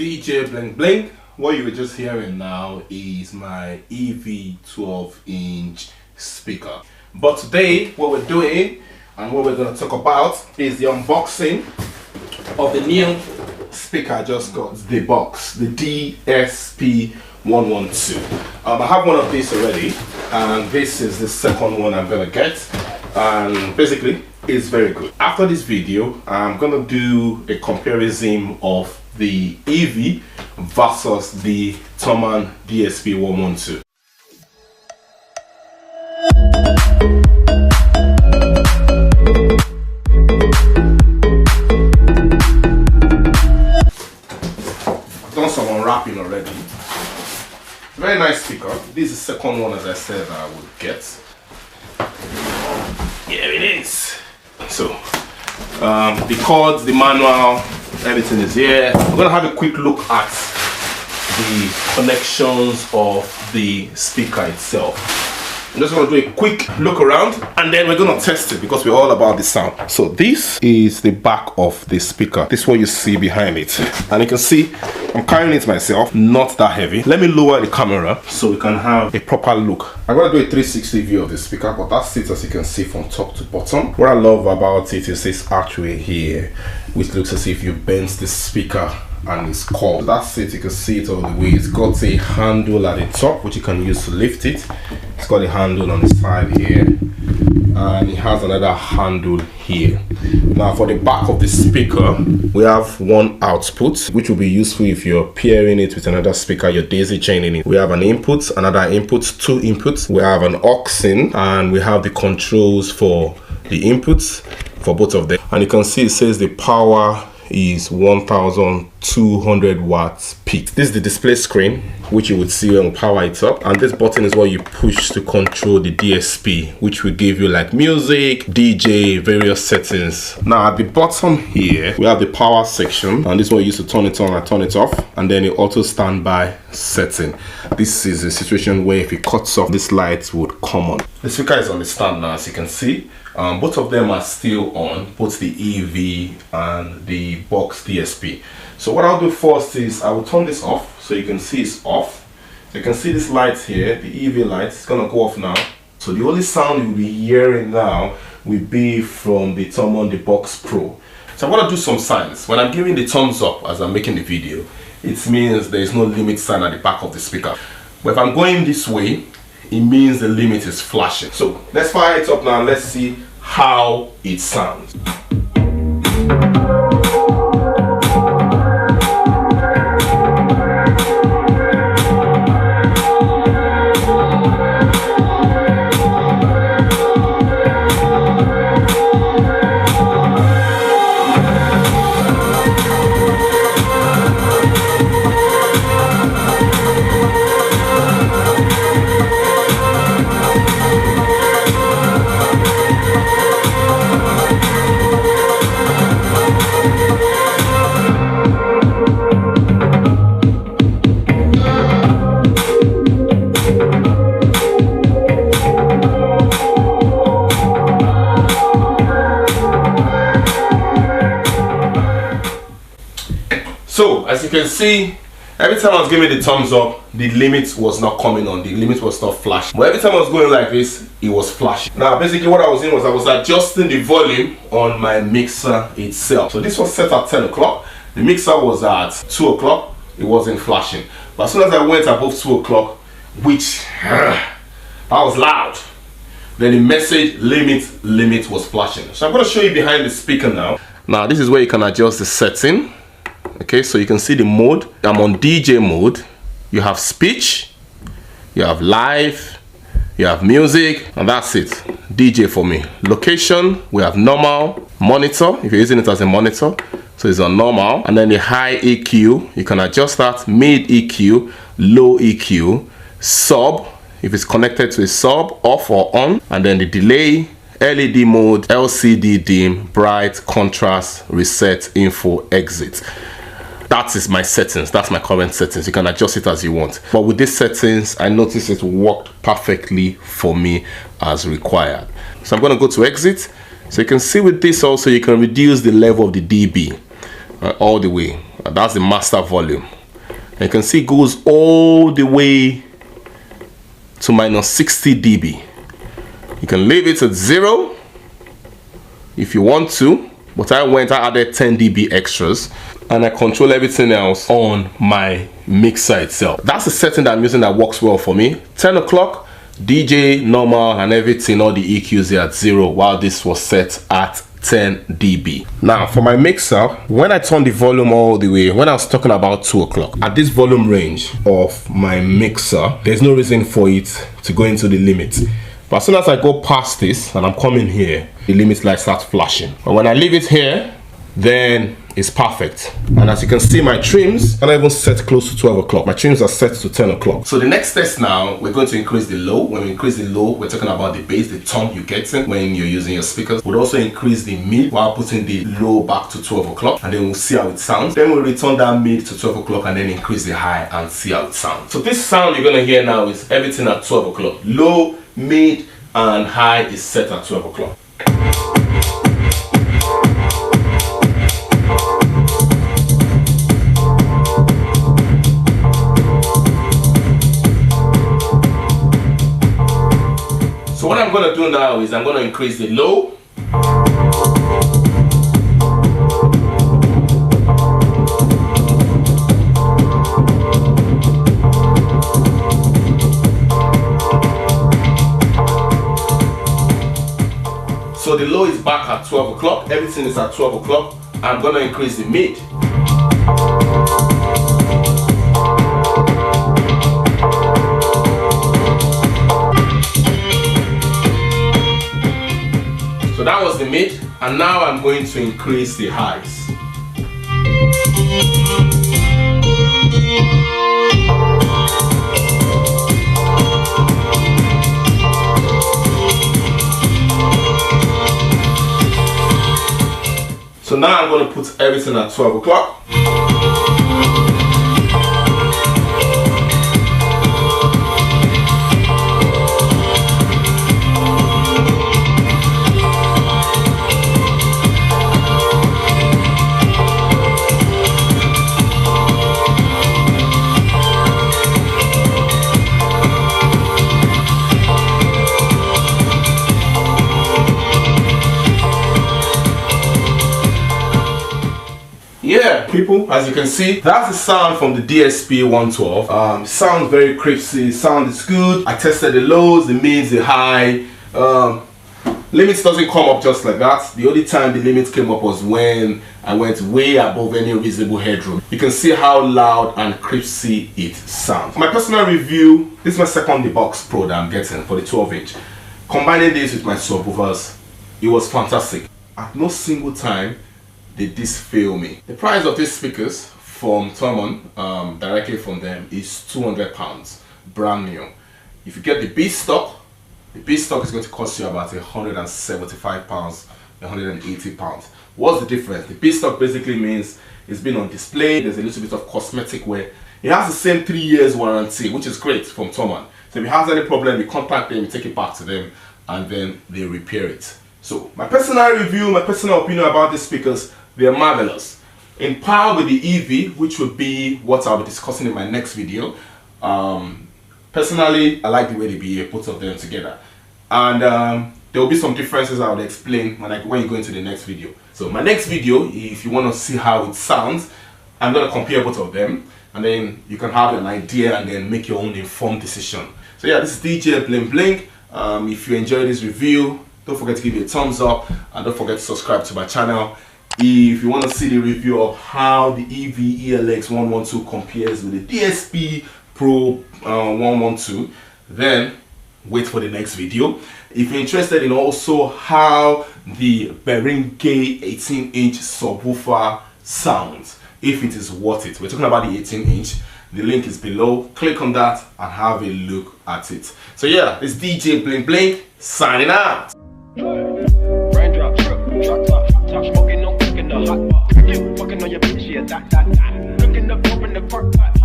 DJ Bling Bling. What you were just hearing now is my EV 12-inch speaker. But today, what we're doing and what we're going to talk about is the unboxing of the new speaker I just got. The box, the DSP 112. I have one of these already, and this is the second one I'm going to get. And basically, it's very good. After this video, I'm going to do a comparison of the EV versus the Thomann DSP 112. I've done some unwrapping already. Very nice speaker. This is the second one, as I said, I would get. Here it is. So, the cords, the manual, everything is here. We're going to have a quick look at the connections of the speaker itself. I'm just going to do a quick look around and then we're going to test it because we're all about the sound. So this is the back of the speaker. This is what you see behind it. And you can see I'm carrying it myself, not that heavy. Let me lower the camera so we can have a proper look. I'm going to do a 360 view of the speaker, but that's it as you can see from top to bottom. What I love about it is this archway here, which looks as if you bent the speaker and it's curved. That's it, you can see it all the way. It's got a handle at the top which you can use to lift it. It's got a handle on the side here, and it has another handle here. Now for the back of the speaker, we have one output which will be useful if you're pairing it with another speaker, you're daisy chaining it. We have an input, another input, two inputs. We have an aux in, and we have the controls for the inputs for both of them. And you can see it says the power is 1200 watts peak. This is the display screen which you would see when we power it up, and this button is what you push to control the DSP, which will give you like music, DJ, various settings. Now at the bottom here we have the power section, and this is what you use to turn it on and turn it off, and then the auto standby setting. This is a situation where if it cuts off, this light would come on. The speaker is on the stand now, as you can see. Both of them are still on, both the EV and the box DSP. So what I'll do first is I will turn this off so you can see it's off. So you can see this light here, the EV light, it's gonna go off now. So the only sound you'll be hearing now will be from the Thomann, the Box Pro. So I'm gonna do some signs. When I'm giving the thumbs up as I'm making the video, it means there is no limit sign at the back of the speaker. But if I'm going this way, it means the limit is flashing. So let's fire it up now and let's see how it sounds. So as you can see, every time I was giving the thumbs up, the limit was not coming on, the limit was not flashing. But every time I was going like this, it was flashing. Now basically what I was doing was I was adjusting the volume on my mixer itself. So this was set at 10 o'clock. The mixer was at 2 o'clock. It wasn't flashing. But as soon as I went above 2 o'clock, which that was loud, then the message limit was flashing. So I'm going to show you behind the speaker now. Now this is where you can adjust the setting. Okay, so you can see the mode. I'm on DJ mode. You have speech, you have live, you have music, and that's it. DJ for me. Location, we have normal, monitor, if you're using it as a monitor, so it's on normal. And then the high EQ, you can adjust that. Mid EQ, low EQ, sub, if it's connected to a sub, off or on. And then the delay, LED mode, LCD dim, bright, contrast, reset, info, exit. That is my settings. That's my current settings. You can adjust it as you want. But with these settings, I noticed it worked perfectly for me as required. So I'm going to go to exit. So you can see with this also, you can reduce the level of the dB all the way. and that's the master volume. And you can see it goes all the way to minus 60 dB. You can leave it at 0 if you want to, but I added 10 dB extras, and I control everything else on my mixer itself. That's the setting that I'm using that works well for me. 10 o'clock, DJ normal and everything, all the EQs are at 0, while this was set at 10 dB. Now for my mixer, when I turn the volume all the way, when I was talking about 2 o'clock, at this volume range of my mixer, there's no reason for it to go into the limit. But as soon as I go past this and I'm coming here, the limit light starts flashing. But when I leave it here, then it's perfect. And as you can see, my trims are even set close to 12 o'clock. My trims are set to 10 o'clock. So the next test now, we're going to increase the low. When we increase the low, we're talking about the bass, the tone you get in when you're using your speakers. We'll also increase the mid while putting the low back to 12 o'clock, and then we'll see how it sounds. Then we'll return that mid to 12 o'clock and then increase the high and see how it sounds. So this sound you're gonna hear now is everything at 12 o'clock. Low, mid, and high is set at 12 o'clock. So what I'm going to do now is I'm going to increase the low. So the low is back at 12 o'clock. Everything is at 12 o'clock. I'm going to increase the mid. So that was the mid, and now I'm going to increase the highs. So now I'm going to put everything at 12 o'clock. Yeah, people, as you can see, that's the sound from the DSP 112. Sounds very crispy, sound is good. I tested the lows, the mids, the high. Limits doesn't come up just like that. The only time the limits came up was when I went way above any reasonable headroom. You can see how loud and crispy it sounds. My personal review, this is my second DeBox Pro that I'm getting for the 12-inch. Combining this with my subwoofers, it was fantastic. At no single time did this fail me. The price of these speakers from Thurman, directly from them, is £200, brand new. If you get the B stock is going to cost you about £175, £180. What's the difference? The B stock basically means it's been on display, there's a little bit of cosmetic wear. It has the same 3 years warranty, which is great from Thurman. So if it has any problem, you contact them, you take it back to them, and then they repair it. So my personal review, my personal opinion about these speakers, they are marvelous. In power with the EV, which will be what I'll be discussing in my next video. Personally, I like the way they behave, both of them together. And there will be some differences I will explain when you go into the next video. So my next video, if you want to see how it sounds, I'm going to compare both of them. And then you can have an idea and then make your own informed decision. So yeah, this is DJ Bling Bling. If you enjoyed this review, don't forget to give it a thumbs up. And don't forget to subscribe to my channel. If you want to see the review of how the EV ELX 112 compares with the DSP Pro 112, then wait for the next video. If you're interested in also how the Behringer 18-inch subwoofer sounds, if it is worth it, we're talking about the 18-inch, the link is below. Click on that and have a look at it. So yeah, it's DJ Bling Bling signing out. Raindrop, drop top, smoking, no cooking the hot pot. Fucking on your bitch, yeah, that. Looking up, open the park pot.